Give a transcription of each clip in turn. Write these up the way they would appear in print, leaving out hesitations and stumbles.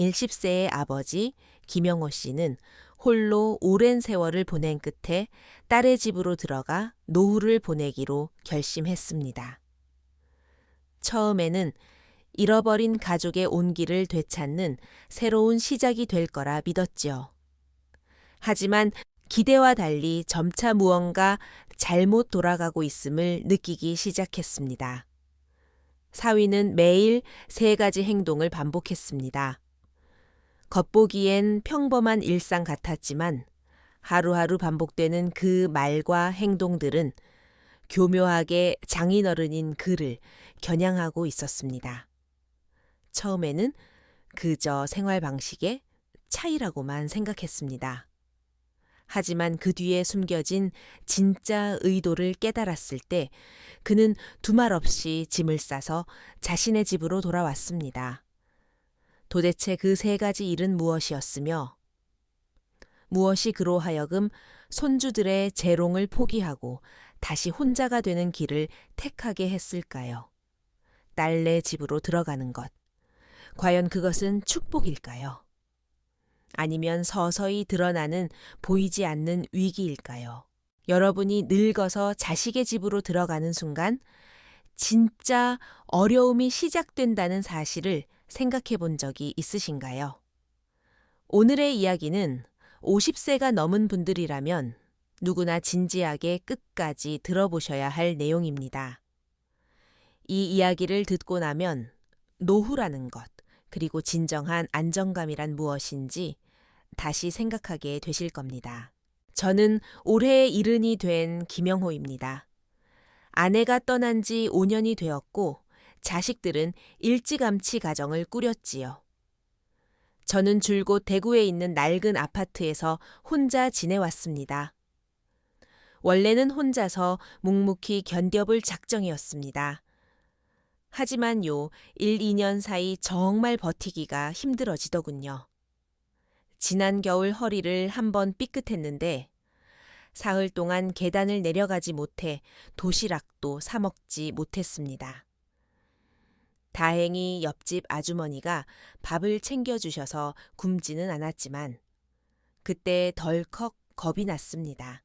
70세의 아버지 김영호 씨는 홀로 오랜 세월을 보낸 끝에 딸의 집으로 들어가 노후를 보내기로 결심했습니다. 처음에는 잃어버린 가족의 온기를 되찾는 새로운 시작이 될 거라 믿었지요. 하지만 기대와 달리 점차 무언가 잘못 돌아가고 있음을 느끼기 시작했습니다. 사위는 매일 3가지 행동을 반복했습니다. 겉보기엔 평범한 일상 같았지만 하루하루 반복되는 그 말과 행동들은 교묘하게 장인어른인 그를 겨냥하고 있었습니다. 처음에는 그저 생활 방식의 차이라고만 생각했습니다. 하지만 그 뒤에 숨겨진 진짜 의도를 깨달았을 때 그는 두말 없이 짐을 싸서 자신의 집으로 돌아왔습니다. 도대체 그 3가지 일은 무엇이었으며 무엇이 그로 하여금 손주들의 재롱을 포기하고 다시 혼자가 되는 길을 택하게 했을까요? 딸네 집으로 들어가는 것. 과연 그것은 축복일까요? 아니면 서서히 드러나는 보이지 않는 위기일까요? 여러분이 늙어서 자식의 집으로 들어가는 순간 진짜 어려움이 시작된다는 사실을 생각해 본 적이 있으신가요? 오늘의 이야기는 50세가 넘은 분들이라면 누구나 진지하게 끝까지 들어보셔야 할 내용입니다. 이 이야기를 듣고 나면 노후라는 것, 그리고 진정한 안정감이란 무엇인지 다시 생각하게 되실 겁니다. 저는 올해 70이 된 김영호입니다. 아내가 떠난 지 5년이 되었고 자식들은 일찌감치 가정을 꾸렸지요. 저는 줄곧 대구에 있는 낡은 아파트에서 혼자 지내왔습니다. 원래는 혼자서 묵묵히 견뎌볼 작정이었습니다. 하지만 1, 2년 사이 정말 버티기가 힘들어지더군요. 지난 겨울 허리를 한번 삐끗했는데 사흘 동안 계단을 내려가지 못해 도시락도 사 먹지 못했습니다. 다행히 옆집 아주머니가 밥을 챙겨주셔서 굶지는 않았지만 그때 덜컥 겁이 났습니다.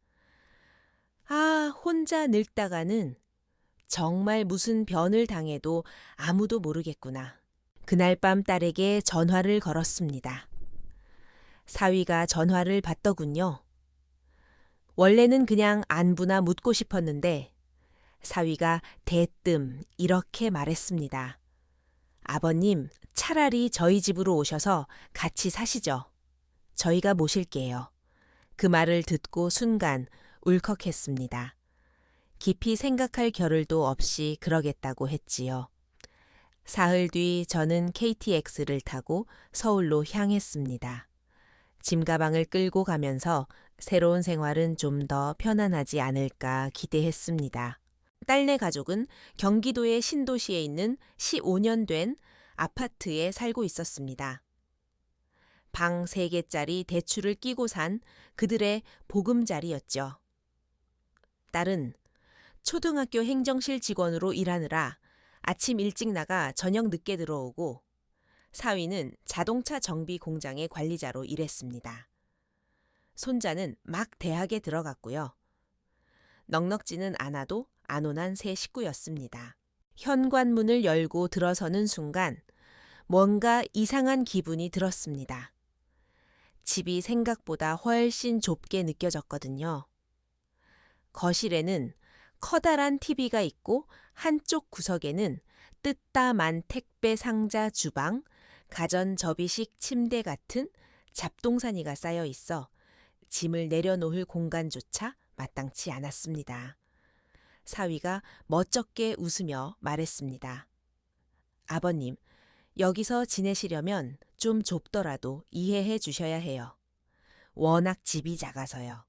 혼자 늙다가는 정말 무슨 변을 당해도 아무도 모르겠구나. 그날 밤 딸에게 전화를 걸었습니다. 사위가 전화를 받더군요. 원래는 그냥 안부나 묻고 싶었는데 사위가 대뜸 이렇게 말했습니다. 아버님, 차라리 저희 집으로 오셔서 같이 사시죠. 저희가 모실게요. 그 말을 듣고 순간 울컥했습니다. 깊이 생각할 겨를도 없이 그러겠다고 했지요. 사흘 뒤 저는 KTX를 타고 서울로 향했습니다. 짐가방을 끌고 가면서 새로운 생활은 좀 더 편안하지 않을까 기대했습니다. 딸네 가족은 경기도의 신도시에 있는 15년 된 아파트에 살고 있었습니다. 방 3개짜리 대추를 끼고 산 그들의 보금자리였죠. 딸은 초등학교 행정실 직원으로 일하느라 아침 일찍 나가 저녁 늦게 들어오고 사위는 자동차 정비 공장의 관리자로 일했습니다. 손자는 막 대학에 들어갔고요. 넉넉지는 않아도 안온한 3 식구였습니다. 현관문을 열고 들어서는 순간 뭔가 이상한 기분이 들었습니다. 집이 생각보다 훨씬 좁게 느껴졌거든요. 거실에는 커다란 TV가 있고 한쪽 구석에는 뜯다만 택배 상자 주방, 가전 접이식 침대 같은 잡동사니가 쌓여 있어 짐을 내려놓을 공간조차 마땅치 않았습니다. 사위가 멋쩍게 웃으며 말했습니다. 아버님, 여기서 지내시려면 좀 좁더라도 이해해 주셔야 해요. 워낙 집이 작아서요.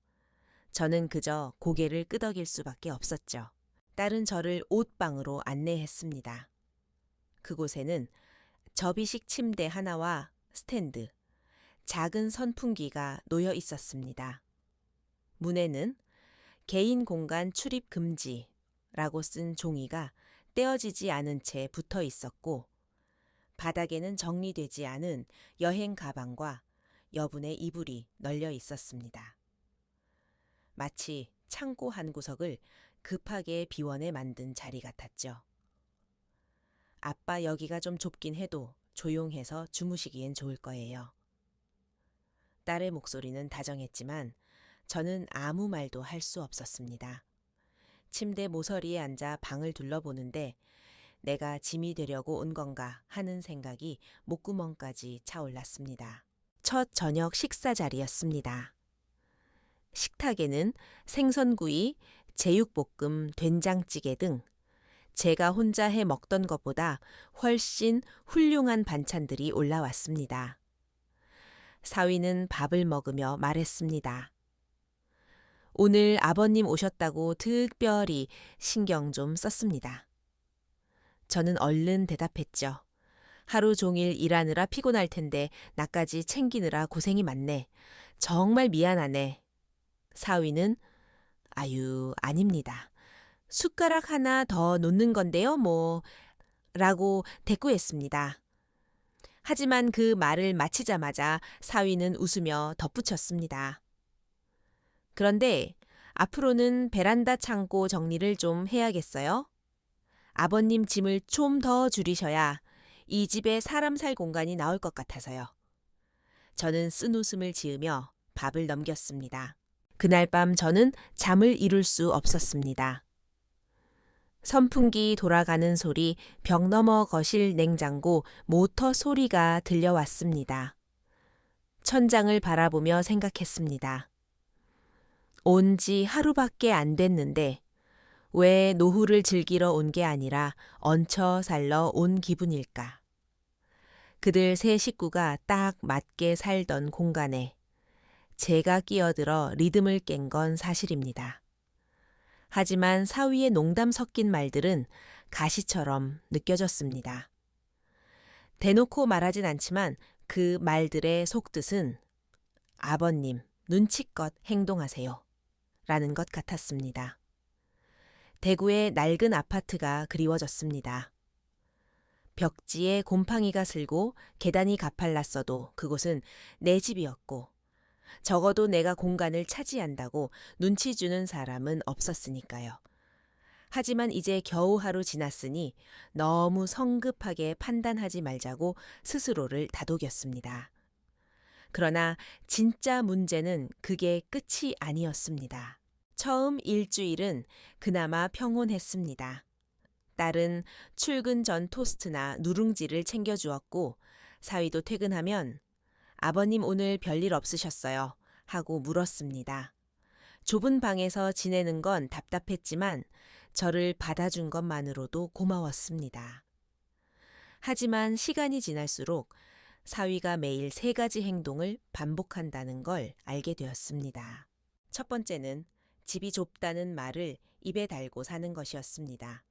저는 그저 고개를 끄덕일 수밖에 없었죠. 딸은 저를 옷방으로 안내했습니다. 그곳에는 접이식 침대 하나와 스탠드, 작은 선풍기가 놓여 있었습니다. 문에는 개인 공간 출입 금지라고 쓴 종이가 떼어지지 않은 채 붙어 있었고 바닥에는 정리되지 않은 여행 가방과 여분의 이불이 널려 있었습니다. 마치 창고 한 구석을 급하게 비워내 만든 자리 같았죠. 아빠 여기가 좀 좁긴 해도 조용해서 주무시기엔 좋을 거예요. 딸의 목소리는 다정했지만 저는 아무 말도 할 수 없었습니다. 침대 모서리에 앉아 방을 둘러보는데 내가 짐이 되려고 온 건가 하는 생각이 목구멍까지 차올랐습니다. 첫 저녁 식사 자리였습니다. 식탁에는 생선구이, 제육볶음, 된장찌개 등 제가 혼자 해 먹던 것보다 훨씬 훌륭한 반찬들이 올라왔습니다. 사위는 밥을 먹으며 말했습니다. 오늘 아버님 오셨다고 특별히 신경 좀 썼습니다. 저는 얼른 대답했죠. 하루 종일 일하느라 피곤할 텐데 나까지 챙기느라 고생이 많네. 정말 미안하네. 사위는 아유, 아닙니다. 숟가락 하나 더 놓는 건데요, 뭐. 라고 대꾸했습니다. 하지만 그 말을 마치자마자 사위는 웃으며 덧붙였습니다. 그런데 앞으로는 베란다 창고 정리를 좀 해야겠어요? 아버님 짐을 좀 더 줄이셔야 이 집에 사람 살 공간이 나올 것 같아서요. 저는 쓴웃음을 지으며 밥을 넘겼습니다. 그날 밤 저는 잠을 이룰 수 없었습니다. 선풍기 돌아가는 소리, 벽 너머 거실 냉장고 모터 소리가 들려왔습니다. 천장을 바라보며 생각했습니다. 온 지 하루밖에 안 됐는데 왜 노후를 즐기러 온 게 아니라 얹혀 살러 온 기분일까? 그들 세 식구가 딱 맞게 살던 공간에 제가 끼어들어 리듬을 깬 건 사실입니다. 하지만 사위의 농담 섞인 말들은 가시처럼 느껴졌습니다. 대놓고 말하진 않지만 그 말들의 속뜻은 아버님, 눈치껏 행동하세요. 라는 것 같았습니다. 대구의 낡은 아파트가 그리워졌습니다. 벽지에 곰팡이가 슬고 계단이 가팔랐어도 그곳은 내 집이었고 적어도 내가 공간을 차지한다고 눈치 주는 사람은 없었으니까요. 하지만 이제 겨우 하루 지났으니 너무 성급하게 판단하지 말자고 스스로를 다독였습니다. 그러나 진짜 문제는 그게 끝이 아니었습니다. 처음 일주일은 그나마 평온했습니다. 딸은 출근 전 토스트나 누룽지를 챙겨주었고 사위도 퇴근하면 아버님 오늘 별일 없으셨어요? 하고 물었습니다. 좁은 방에서 지내는 건 답답했지만 저를 받아준 것만으로도 고마웠습니다. 하지만 시간이 지날수록 사위가 매일 세 가지 행동을 반복한다는 걸 알게 되었습니다. 첫 번째는 집이 좁다는 말을 입에 달고 사는 것이었습니다.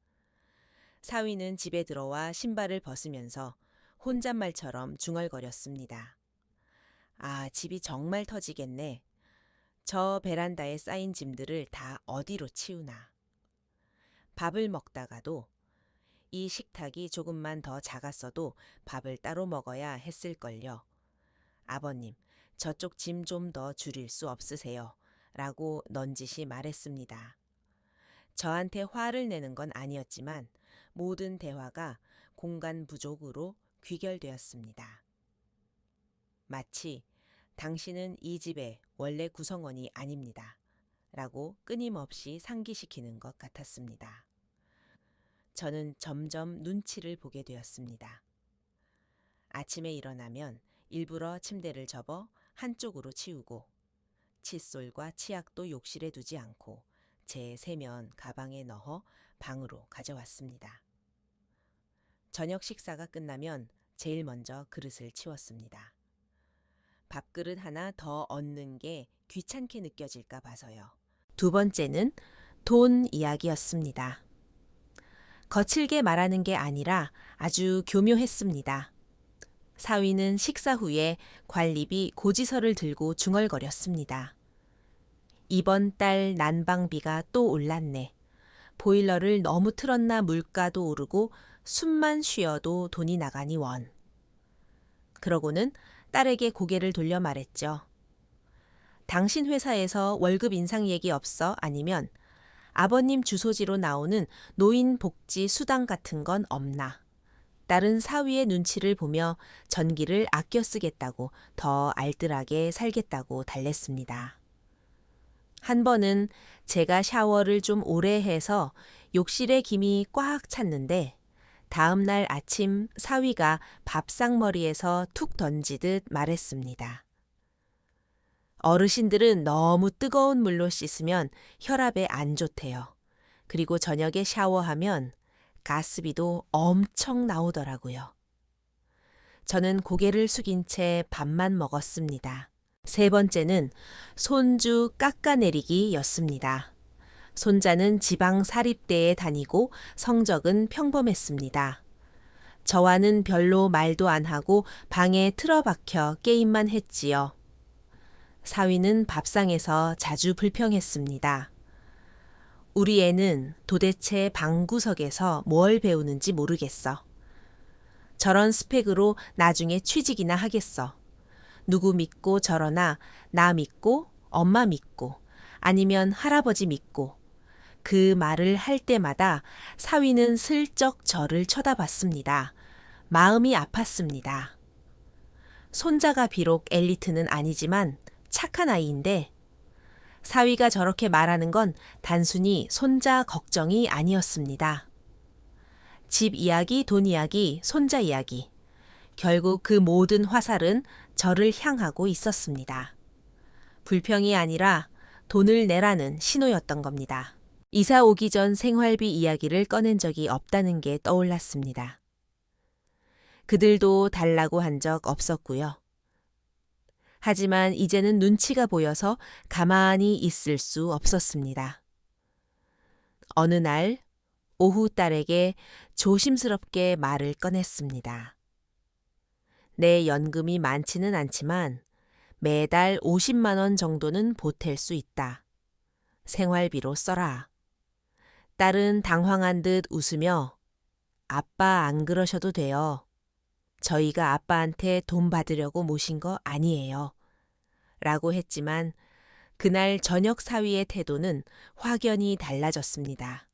사위는 집에 들어와 신발을 벗으면서 혼잣말처럼 중얼거렸습니다. 아, 집이 정말 터지겠네. 저 베란다에 쌓인 짐들을 다 어디로 치우나. 밥을 먹다가도 이 식탁이 조금만 더 작았어도 밥을 따로 먹어야 했을걸요. 아버님, 저쪽 짐 좀 더 줄일 수 없으세요? 라고 넌지시 말했습니다. 저한테 화를 내는 건 아니었지만 모든 대화가 공간 부족으로 귀결되었습니다. 마치 당신은 이 집의 원래 구성원이 아닙니다. 라고 끊임없이 상기시키는 것 같았습니다. 저는 점점 눈치를 보게 되었습니다. 아침에 일어나면 일부러 침대를 접어 한쪽으로 치우고 칫솔과 치약도 욕실에 두지 않고 제 세면 가방에 넣어 방으로 가져왔습니다. 저녁 식사가 끝나면 제일 먼저 그릇을 치웠습니다. 밥그릇 하나 더 얹는 게 귀찮게 느껴질까 봐서요. 두 번째는 돈 이야기였습니다. 거칠게 말하는 게 아니라 아주 교묘했습니다. 사위는 식사 후에 관리비 고지서를 들고 중얼거렸습니다. 이번 달 난방비가 또 올랐네. 보일러를 너무 틀었나 물가도 오르고 숨만 쉬어도 돈이 나가니 원. 그러고는 딸에게 고개를 돌려 말했죠. 당신 회사에서 월급 인상 얘기 없어? 아니면 아버님 주소지로 나오는 노인 복지 수당 같은 건 없나? 딸은 사위의 눈치를 보며 전기를 아껴 쓰겠다고 더 알뜰하게 살겠다고 달랬습니다. 한 번은 제가 샤워를 좀 오래 해서 욕실에 김이 꽉 찼는데 다음 날 아침 사위가 밥상머리에서 툭 던지듯 말했습니다. 어르신들은 너무 뜨거운 물로 씻으면 혈압에 안 좋대요. 그리고 저녁에 샤워하면 가스비도 엄청 나오더라고요. 저는 고개를 숙인 채 밥만 먹었습니다. 세 번째는 손주 깎아내리기였습니다. 손자는 지방 사립대에 다니고 성적은 평범했습니다. 저와는 별로 말도 안 하고 방에 틀어박혀 게임만 했지요. 사위는 밥상에서 자주 불평했습니다. 우리 애는 도대체 방구석에서 뭘 배우는지 모르겠어. 저런 스펙으로 나중에 취직이나 하겠어. 누구 믿고 저러나 나 믿고 엄마 믿고 아니면 할아버지 믿고 그 말을 할 때마다 사위는 슬쩍 저를 쳐다봤습니다. 마음이 아팠습니다. 손자가 비록 엘리트는 아니지만 착한 아이인데 사위가 저렇게 말하는 건 단순히 손자 걱정이 아니었습니다. 집 이야기, 돈 이야기, 손자 이야기. 결국 그 모든 화살은 저를 향하고 있었습니다. 불평이 아니라 돈을 내라는 신호였던 겁니다. 이사 오기 전 생활비 이야기를 꺼낸 적이 없다는 게 떠올랐습니다. 그들도 달라고 한 적 없었고요. 하지만 이제는 눈치가 보여서 가만히 있을 수 없었습니다. 어느 날 오후 딸에게 조심스럽게 말을 꺼냈습니다. 내 연금이 많지는 않지만 매달 50만 원 정도는 보탤 수 있다. 생활비로 써라. 딸은 당황한 듯 웃으며 아빠 안 그러셔도 돼요. 저희가 아빠한테 돈 받으려고 모신 거 아니에요. 라고 했지만 그날 저녁 사위의 태도는 확연히 달라졌습니다.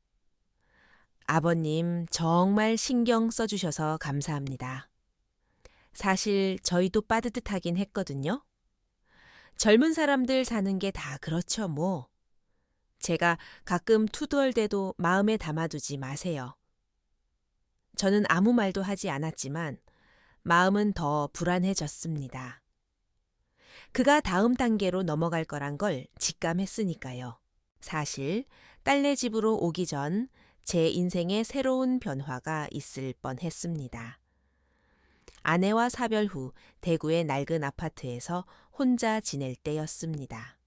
아버님 정말 신경 써주셔서 감사합니다. 사실 저희도 빠듯하긴 했거든요. 젊은 사람들 사는 게 다 그렇죠 뭐. 제가 가끔 투덜대도 마음에 담아두지 마세요. 저는 아무 말도 하지 않았지만 마음은 더 불안해졌습니다. 그가 다음 단계로 넘어갈 거란 걸 직감했으니까요. 사실 딸네 집으로 오기 전 제 인생에 새로운 변화가 있을 뻔했습니다. 아내와 사별 후 대구의 낡은 아파트에서 혼자 지낼 때였습니다.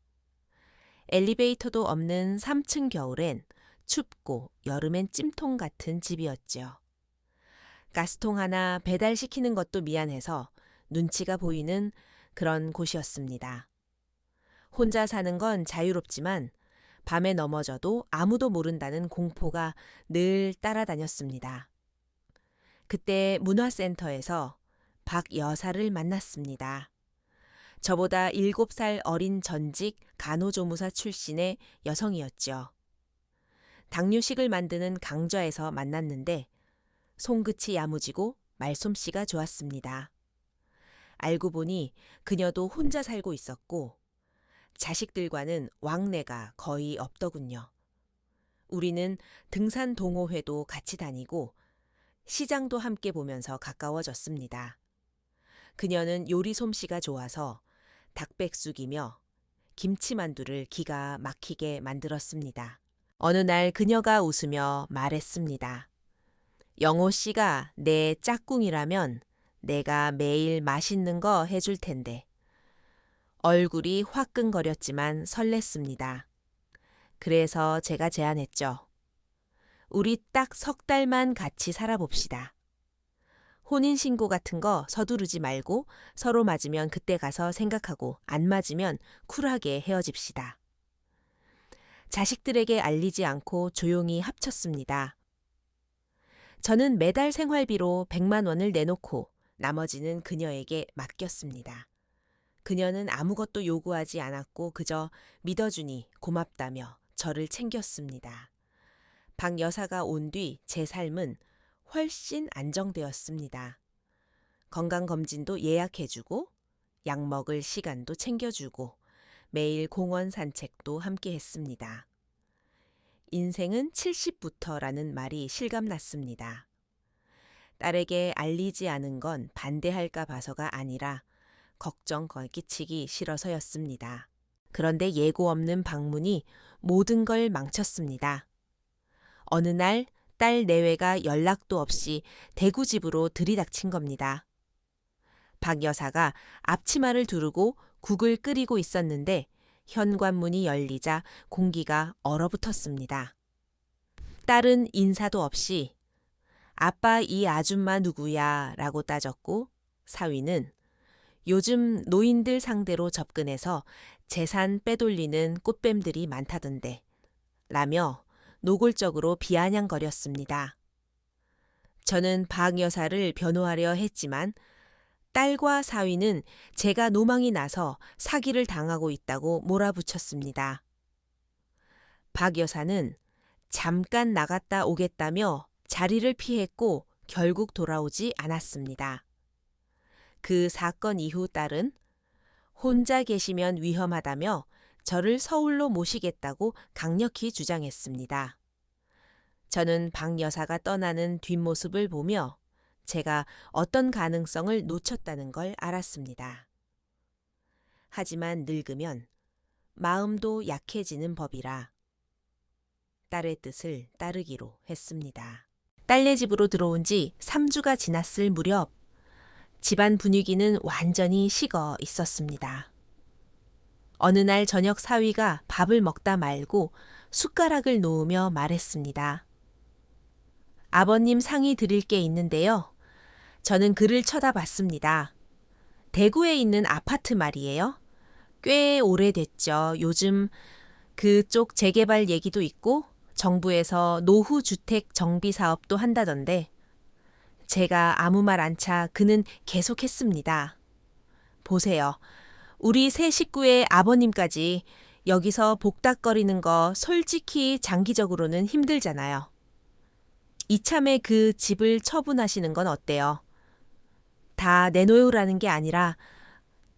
엘리베이터도 없는 3층 겨울엔 춥고 여름엔 찜통 같은 집이었죠. 가스통 하나 배달시키는 것도 미안해서 눈치가 보이는 그런 곳이었습니다. 혼자 사는 건 자유롭지만 밤에 넘어져도 아무도 모른다는 공포가 늘 따라다녔습니다. 그때 문화센터에서 박 여사를 만났습니다. 저보다 7살 어린 전직 간호조무사 출신의 여성이었죠. 당뇨식을 만드는 강좌에서 만났는데 손끝이 야무지고 말솜씨가 좋았습니다. 알고 보니 그녀도 혼자 살고 있었고 자식들과는 왕래가 거의 없더군요. 우리는 등산 동호회도 같이 다니고 시장도 함께 보면서 가까워졌습니다. 그녀는 요리 솜씨가 좋아서 닭백숙이며 김치만두를 기가 막히게 만들었습니다. 어느 날 그녀가 웃으며 말했습니다. 영호 씨가 내 짝꿍이라면 내가 매일 맛있는 거 해줄 텐데. 얼굴이 화끈거렸지만 설렜습니다. 그래서 제가 제안했죠. 우리 딱 3달만 같이 살아봅시다. 혼인신고 같은 거 서두르지 말고 서로 맞으면 그때 가서 생각하고 안 맞으면 쿨하게 헤어집시다. 자식들에게 알리지 않고 조용히 합쳤습니다. 저는 매달 생활비로 100만 원을 내놓고 나머지는 그녀에게 맡겼습니다. 그녀는 아무것도 요구하지 않았고 그저 믿어주니 고맙다며 저를 챙겼습니다. 박 여사가 온 뒤 제 삶은 훨씬 안정되었습니다. 건강검진도 예약해주고 약 먹을 시간도 챙겨주고 매일 공원 산책도 함께 했습니다. 인생은 70부터라는 말이 실감났습니다. 딸에게 알리지 않은 건 반대할까 봐서가 아니라 걱정 끼치기 싫어서였습니다. 그런데 예고 없는 방문이 모든 걸 망쳤습니다. 어느 날 딸 내외가 연락도 없이 대구 집으로 들이닥친 겁니다. 박 여사가 앞치마를 두르고 국을 끓이고 있었는데 현관문이 열리자 공기가 얼어붙었습니다. 딸은 인사도 없이 아빠 이 아줌마 누구야? 라고 따졌고 사위는 요즘 노인들 상대로 접근해서 재산 빼돌리는 꽃뱀들이 많다던데 라며 노골적으로 비아냥거렸습니다. 저는 박 여사를 변호하려 했지만 딸과 사위는 제가 노망이 나서 사기를 당하고 있다고 몰아붙였습니다. 박 여사는 잠깐 나갔다 오겠다며 자리를 피했고 결국 돌아오지 않았습니다. 그 사건 이후 딸은 혼자 계시면 위험하다며 저를 서울로 모시겠다고 강력히 주장했습니다. 저는 박 여사가 떠나는 뒷모습을 보며 제가 어떤 가능성을 놓쳤다는 걸 알았습니다. 하지만 늙으면 마음도 약해지는 법이라 딸의 뜻을 따르기로 했습니다. 딸네 집으로 들어온 지 3주가 지났을 무렵 집안 분위기는 완전히 식어 있었습니다. 어느 날 저녁 사위가 밥을 먹다 말고 숟가락을 놓으며 말했습니다. 아버님 상의 드릴 게 있는데요. 저는 그를 쳐다봤습니다. 대구에 있는 아파트 말이에요. 꽤 오래됐죠. 요즘 그쪽 재개발 얘기도 있고 정부에서 노후주택 정비 사업도 한다던데 제가 아무 말 안 차 그는 계속했습니다. 보세요. 우리 세 식구의 아버님까지 여기서 복닥거리는 거 솔직히 장기적으로는 힘들잖아요. 이참에 그 집을 처분하시는 건 어때요? 다 내놓으라는 게 아니라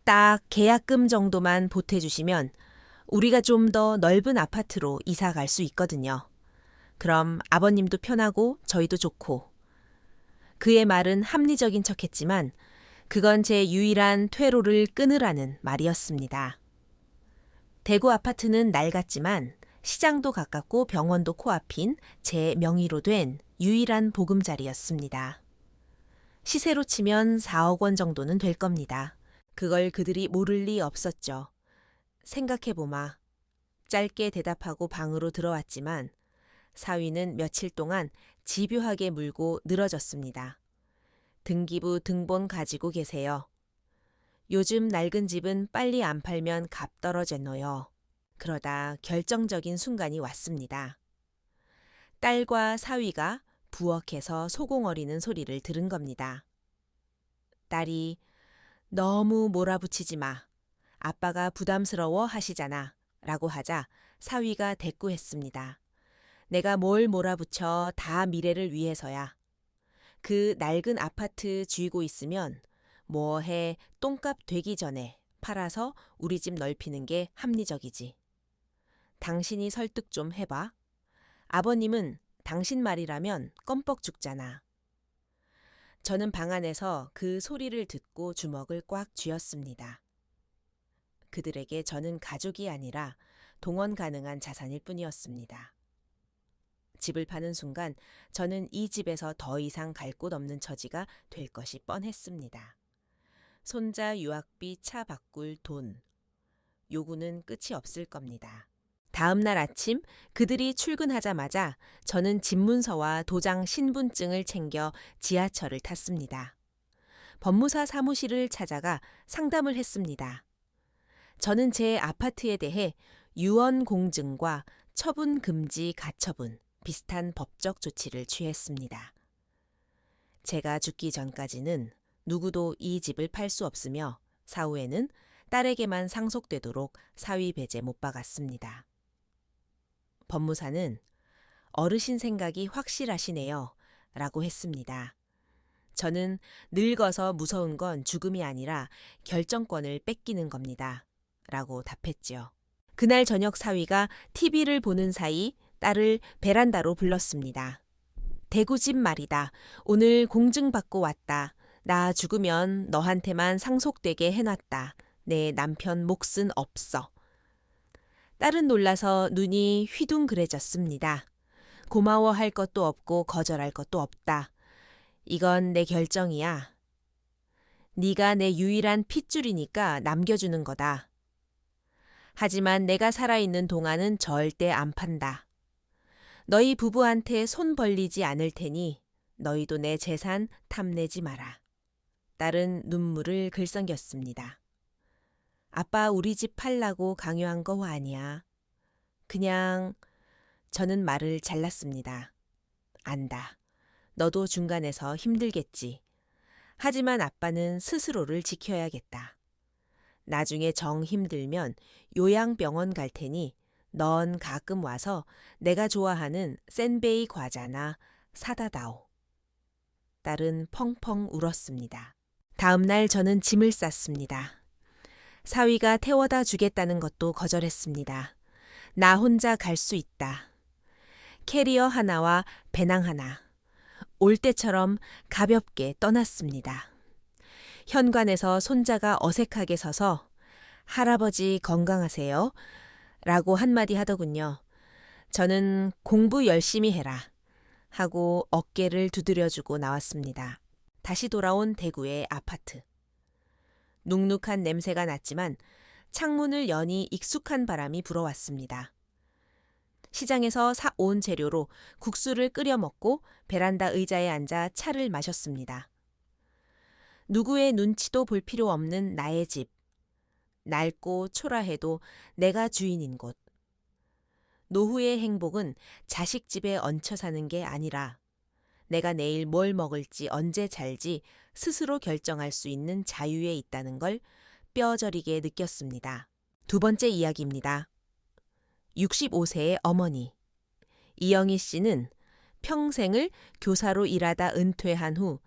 딱 계약금 정도만 보태주시면 우리가 좀 더 넓은 아파트로 이사 갈 수 있거든요. 그럼 아버님도 편하고 저희도 좋고. 그의 말은 합리적인 척했지만 그건 제 유일한 퇴로를 끊으라는 말이었습니다. 대구 아파트는 낡았지만 시장도 가깝고 병원도 코앞인 제 명의로 된 유일한 보금자리였습니다. 시세로 치면 4억 원 정도는 될 겁니다. 그걸 그들이 모를 리 없었죠. 생각해보마. 짧게 대답하고 방으로 들어왔지만 사위는 며칠 동안 집요하게 물고 늘어졌습니다. 등기부 등본 가지고 계세요. 요즘 낡은 집은 빨리 안 팔면 값 떨어졌노요. 그러다 결정적인 순간이 왔습니다. 딸과 사위가 부엌에서 소공어리는 소리를 들은 겁니다. 딸이 너무 몰아붙이지 마. 아빠가 부담스러워 하시잖아. 라고 하자 사위가 대꾸했습니다. 내가 뭘 몰아붙여 다 미래를 위해서야. 그 낡은 아파트 쥐고 있으면 뭐해 똥값 되기 전에 팔아서 우리 집 넓히는 게 합리적이지. 당신이 설득 좀 해봐. 아버님은 당신 말이라면 껌뻑 죽잖아. 저는 방 안에서 그 소리를 듣고 주먹을 꽉 쥐었습니다. 그들에게 저는 가족이 아니라 동원 가능한 자산일 뿐이었습니다. 집을 파는 순간 저는 이 집에서 더 이상 갈 곳 없는 처지가 될 것이 뻔했습니다. 손자 유학비 차 바꿀 돈. 요구는 끝이 없을 겁니다. 다음 날 아침 그들이 출근하자마자 저는 집문서와 도장 신분증을 챙겨 지하철을 탔습니다. 법무사 사무실을 찾아가 상담을 했습니다. 저는 제 아파트에 대해 유언 공증과 처분 금지 가처분 비슷한 법적 조치를 취했습니다. 제가 죽기 전까지는 누구도 이 집을 팔 수 없으며 사후에는 딸에게만 상속되도록 사위 배제 못 박았습니다. 법무사는 어르신 생각이 확실하시네요 라고 했습니다. 저는 늙어서 무서운 건 죽음이 아니라 결정권을 뺏기는 겁니다 라고 답했지요. 그날 저녁 사위가 TV를 보는 사이 딸을 베란다로 불렀습니다. 대구집 말이다. 오늘 공증받고 왔다. 나 죽으면 너한테만 상속되게 해놨다. 내 남편 몫은 없어. 딸은 놀라서 눈이 휘둥그레졌습니다. 고마워할 것도 없고 거절할 것도 없다. 이건 내 결정이야. 네가 내 유일한 핏줄이니까 남겨주는 거다. 하지만 내가 살아있는 동안은 절대 안 판다. 너희 부부한테 손 벌리지 않을 테니 너희도 내 재산 탐내지 마라. 딸은 눈물을 글썽였습니다. 아빠 우리 집 팔라고 강요한 거 아니야. 그냥 저는 말을 잘랐습니다. 안다. 너도 중간에서 힘들겠지. 하지만 아빠는 스스로를 지켜야겠다. 나중에 정 힘들면 요양병원 갈 테니 넌 가끔 와서 내가 좋아하는 센베이 과자나 사다 다오. 딸은 펑펑 울었습니다. 다음 날 저는 짐을 쌌습니다. 사위가 태워다 주겠다는 것도 거절했습니다. 나 혼자 갈 수 있다. 캐리어 하나와 배낭 하나. 올 때처럼 가볍게 떠났습니다. 현관에서 손자가 어색하게 서서 할아버지 건강하세요? 라고 한마디 하더군요. 저는 공부 열심히 해라 하고 어깨를 두드려주고 나왔습니다. 다시 돌아온 대구의 아파트. 눅눅한 냄새가 났지만 창문을 여니 익숙한 바람이 불어왔습니다. 시장에서 사온 재료로 국수를 끓여 먹고 베란다 의자에 앉아 차를 마셨습니다. 누구의 눈치도 볼 필요 없는 나의 집. 낡고 초라해도 내가 주인인 곳. 노후의 행복은 자식 집에 얹혀 사는 게 아니라 내가 내일 뭘 먹을지 언제 잘지 스스로 결정할 수 있는 자유에 있다는 걸 뼈저리게 느꼈습니다. 두 번째 이야기입니다. 65세의 어머니. 이영희 씨는 평생을 교사로 일하다 은퇴한 후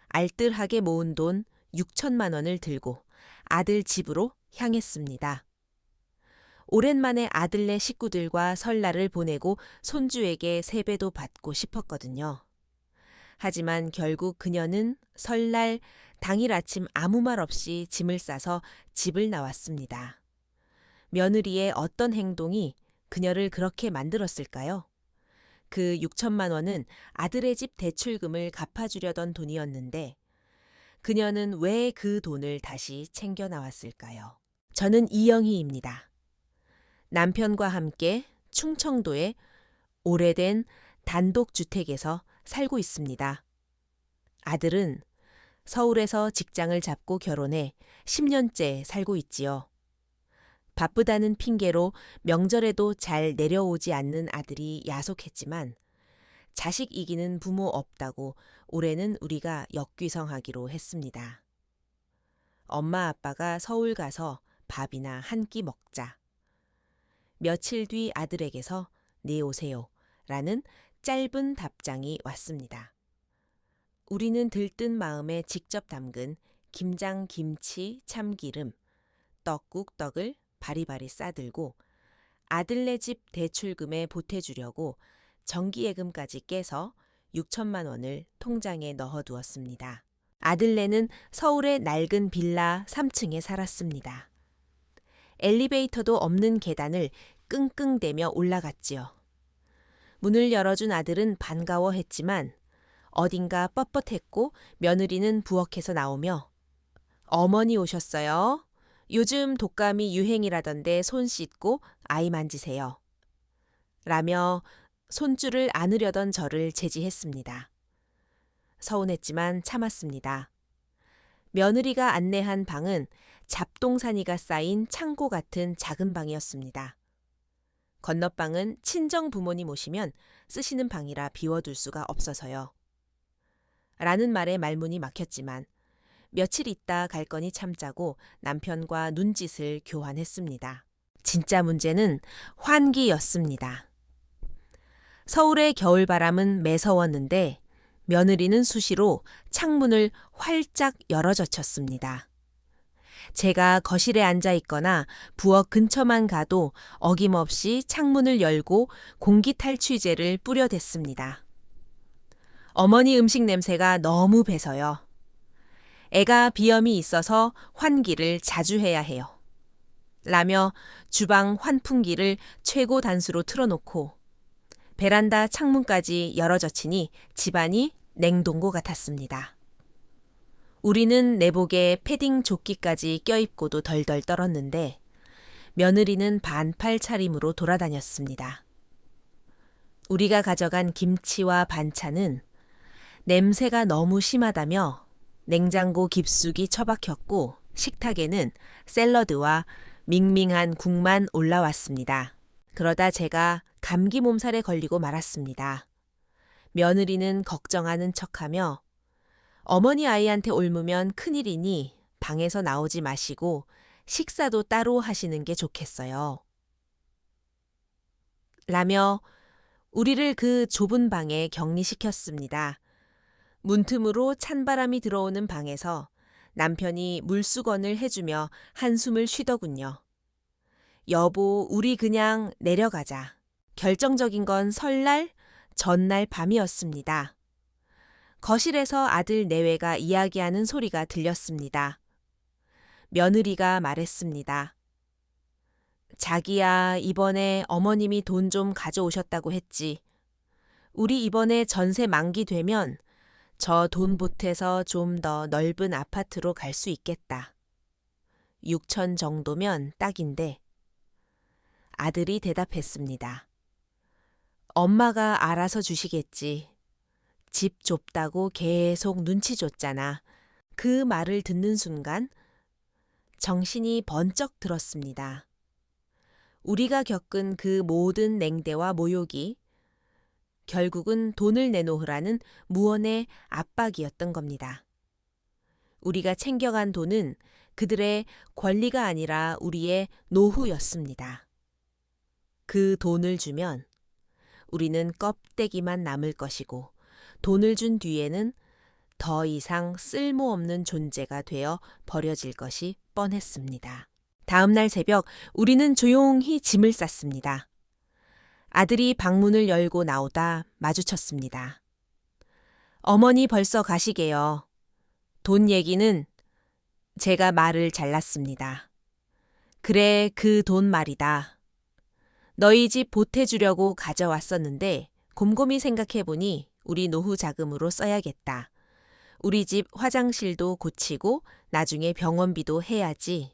알뜰하게 모은 돈 6천만 원을 들고 아들 집으로 향했습니다. 오랜만에 아들네 식구들과 설날을 보내고 손주에게 세배도 받고 싶었거든요. 하지만 결국 그녀는 설날 당일 아침 아무 말 없이 짐을 싸서 집을 나왔습니다. 며느리의 어떤 행동이 그녀를 그렇게 만들었을까요? 그 6천만 원은 아들의 집 대출금을 갚아주려던 돈이었는데 그녀는 왜 그 돈을 다시 챙겨 나왔을까요? 저는 이영희입니다. 남편과 함께 충청도의 오래된 단독주택에서 살고 있습니다. 아들은 서울에서 직장을 잡고 결혼해 10년째 살고 있지요. 바쁘다는 핑계로 명절에도 잘 내려오지 않는 아들이 야속했지만 자식 이기는 부모 없다고 올해는 우리가 역귀성하기로 했습니다. 엄마 아빠가 서울 가서 밥이나 한 끼 먹자. 며칠 뒤 아들에게서 네 오세요 라는 짧은 답장이 왔습니다. 우리는 들뜬 마음에 직접 담근 김장, 김치, 참기름, 떡국 떡을 바리바리 싸들고 아들네 집 대출금에 보태주려고 정기예금까지 깨서 6천만 원을 통장에 넣어두었습니다. 아들네는 서울의 낡은 빌라 3층에 살았습니다. 엘리베이터도 없는 계단을 끙끙대며 올라갔지요. 문을 열어준 아들은 반가워했지만 어딘가 뻣뻣했고 며느리는 부엌에서 나오며 어머니 오셨어요? 요즘 독감이 유행이라던데 손 씻고 아이 만지세요. 라며 손줄을 안으려던 저를 제지했습니다. 서운했지만 참았습니다. 며느리가 안내한 방은 잡동사니가 쌓인 창고 같은 작은 방이었습니다. 건너방은 친정 부모님 오시면 쓰시는 방이라 비워둘 수가 없어서요. 라는 말에 말문이 막혔지만 며칠 있다 갈 거니 참자고 남편과 눈짓을 교환했습니다. 진짜 문제는 환기였습니다. 서울의 겨울바람은 매서웠는데 며느리는 수시로 창문을 활짝 열어젖혔습니다. 제가 거실에 앉아 있거나 부엌 근처만 가도 어김없이 창문을 열고 공기 탈취제를 뿌려댔습니다. 어머니 음식 냄새가 너무 배서요. 애가 비염이 있어서 환기를 자주 해야 해요. 라며 주방 환풍기를 최고 단수로 틀어놓고 베란다 창문까지 열어젖히니 집안이 냉동고 같았습니다. 우리는 내복에 패딩 조끼까지 껴입고도 덜덜 떨었는데 며느리는 반팔 차림으로 돌아다녔습니다. 우리가 가져간 김치와 반찬은 냄새가 너무 심하다며 냉장고 깊숙이 처박혔고 식탁에는 샐러드와 밍밍한 국만 올라왔습니다. 그러다 제가 감기 몸살에 걸리고 말았습니다. 며느리는 걱정하는 척하며 어머니 아이한테 옮으면 큰일이니 방에서 나오지 마시고 식사도 따로 하시는 게 좋겠어요. 라며 우리를 그 좁은 방에 격리시켰습니다. 문틈으로 찬바람이 들어오는 방에서 남편이 물수건을 해주며 한숨을 쉬더군요. 여보, 우리 그냥 내려가자. 결정적인 건 설날, 전날 밤이었습니다. 거실에서 아들 내외가 이야기하는 소리가 들렸습니다. 며느리가 말했습니다. 자기야, 이번에 어머님이 돈 좀 가져오셨다고 했지. 우리 이번에 전세 만기 되면 저 돈 보태서 좀 더 넓은 아파트로 갈 수 있겠다. 6천 정도면 딱인데. 아들이 대답했습니다. 엄마가 알아서 주시겠지. 집 좁다고 계속 눈치 줬잖아. 그 말을 듣는 순간 정신이 번쩍 들었습니다. 우리가 겪은 그 모든 냉대와 모욕이 결국은 돈을 내놓으라는 무언의 압박이었던 겁니다. 우리가 챙겨간 돈은 그들의 권리가 아니라 우리의 노후였습니다. 그 돈을 주면 우리는 껍데기만 남을 것이고 돈을 준 뒤에는 더 이상 쓸모없는 존재가 되어 버려질 것이 뻔했습니다. 다음 날 새벽 우리는 조용히 짐을 쌌습니다. 아들이 방문을 열고 나오다 마주쳤습니다. 어머니 벌써 가시게요. 돈 얘기는 제가 말을 잘랐습니다. 그래, 그 돈 말이다. 너희 집 보태주려고 가져왔었는데 곰곰이 생각해보니 우리 노후 자금으로 써야겠다. 우리 집 화장실도 고치고 나중에 병원비도 해야지.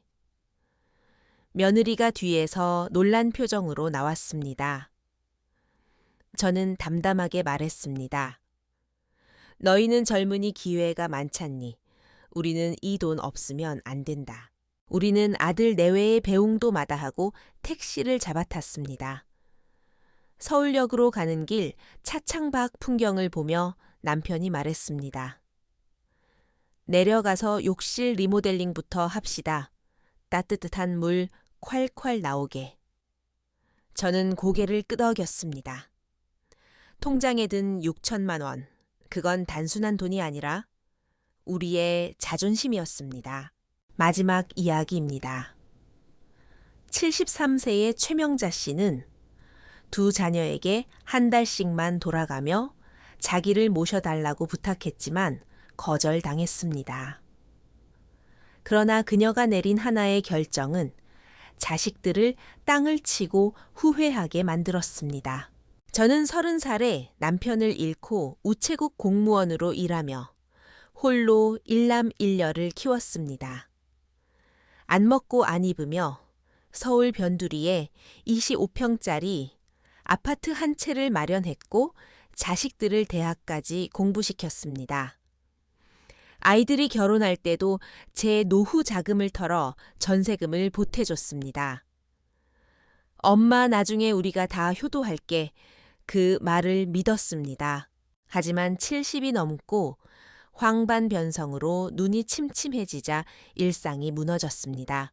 며느리가 뒤에서 놀란 표정으로 나왔습니다. 저는 담담하게 말했습니다. 너희는 젊으니 기회가 많잖니. 우리는 이 돈 없으면 안 된다. 우리는 아들 내외의 배웅도 마다하고 택시를 잡아탔습니다. 서울역으로 가는 길 차창밖 풍경을 보며 남편이 말했습니다. 내려가서 욕실 리모델링부터 합시다. 따뜻한 물 콸콸 나오게. 저는 고개를 끄덕였습니다. 통장에 든 6천만 원. 그건 단순한 돈이 아니라 우리의 자존심이었습니다. 마지막 이야기입니다. 73세의 최명자 씨는 두 자녀에게 한 달씩만 돌아가며 자기를 모셔달라고 부탁했지만 거절당했습니다. 그러나 그녀가 내린 하나의 결정은 자식들을 땅을 치고 후회하게 만들었습니다. 저는 30살에 남편을 잃고 우체국 공무원으로 일하며 홀로 일남일녀를 키웠습니다. 안 먹고 안 입으며 서울 변두리에 25평짜리 아파트 한 채를 마련했고 자식들을 대학까지 공부시켰습니다. 아이들이 결혼할 때도 제 노후 자금을 털어 전세금을 보태줬습니다. 엄마 나중에 우리가 다 효도할게 그 말을 믿었습니다. 하지만 70이 넘고 황반변성으로 눈이 침침해지자 일상이 무너졌습니다.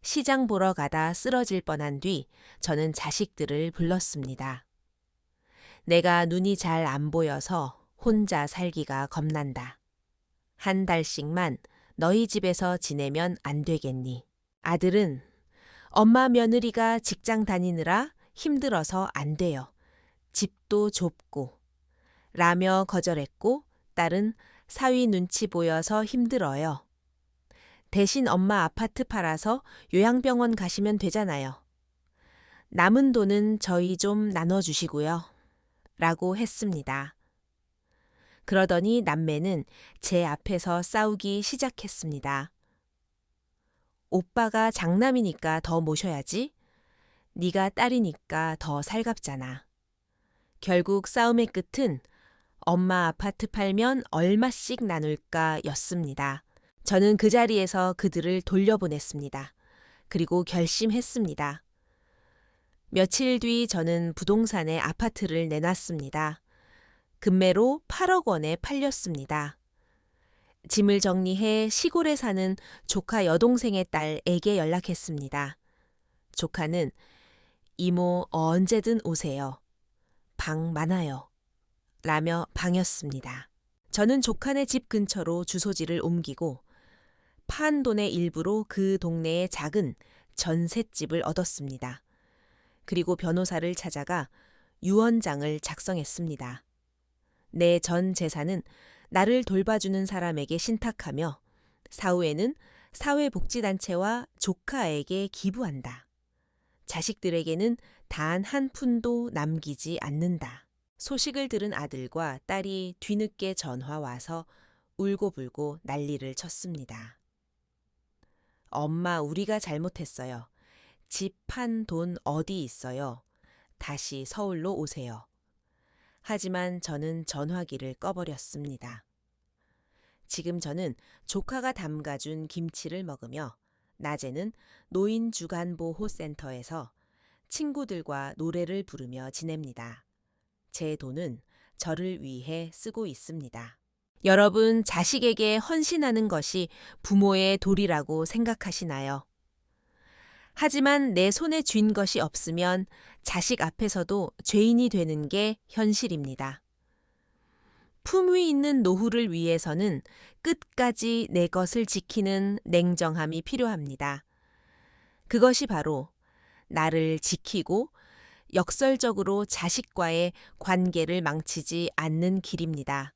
시장 보러 가다 쓰러질 뻔한 뒤 저는 자식들을 불렀습니다. 내가 눈이 잘 안 보여서 혼자 살기가 겁난다. 한 달씩만 너희 집에서 지내면 안 되겠니? 아들은 엄마 며느리가 직장 다니느라 힘들어서 안 돼요. 집도 좁고 라며 거절했고 딸은 사위 눈치 보여서 힘들어요. 대신 엄마 아파트 팔아서 요양병원 가시면 되잖아요. 남은 돈은 저희 좀 나눠주시고요. 라고 했습니다. 그러더니 남매는 제 앞에서 싸우기 시작했습니다. 오빠가 장남이니까 더 모셔야지. 네가 딸이니까 더 살갑잖아. 결국 싸움의 끝은 엄마 아파트 팔면 얼마씩 나눌까 였습니다. 저는 그 자리에서 그들을 돌려보냈습니다. 그리고 결심했습니다. 며칠 뒤 저는 부동산에 아파트를 내놨습니다. 금매로 8억 원에 팔렸습니다. 짐을 정리해 시골에 사는 조카 여동생의 딸에게 연락했습니다. 조카는 이모 언제든 오세요. 방 많아요. 라며 방였습니다. 저는 조카네 집 근처로 주소지를 옮기고 판 돈의 일부로 그 동네에 작은 전셋집을 얻었습니다. 그리고 변호사를 찾아가 유언장을 작성했습니다. 내 전 재산은 나를 돌봐주는 사람에게 신탁하며 사후에는 사회복지단체와 조카에게 기부한다. 자식들에게는 단 한 푼도 남기지 않는다. 소식을 들은 아들과 딸이 뒤늦게 전화 와서 울고불고 난리를 쳤습니다. 엄마, 우리가 잘못했어요. 집 판 돈 어디 있어요? 다시 서울로 오세요. 하지만 저는 전화기를 꺼버렸습니다. 지금 저는 조카가 담가준 김치를 먹으며 낮에는 노인주간보호센터에서 친구들과 노래를 부르며 지냅니다. 제 돈은 저를 위해 쓰고 있습니다. 여러분, 자식에게 헌신하는 것이 부모의 도리라고 생각하시나요? 하지만 내 손에 쥔 것이 없으면 자식 앞에서도 죄인이 되는 게 현실입니다. 품위 있는 노후를 위해서는 끝까지 내 것을 지키는 냉정함이 필요합니다. 그것이 바로 나를 지키고 역설적으로 자식과의 관계를 망치지 않는 길입니다.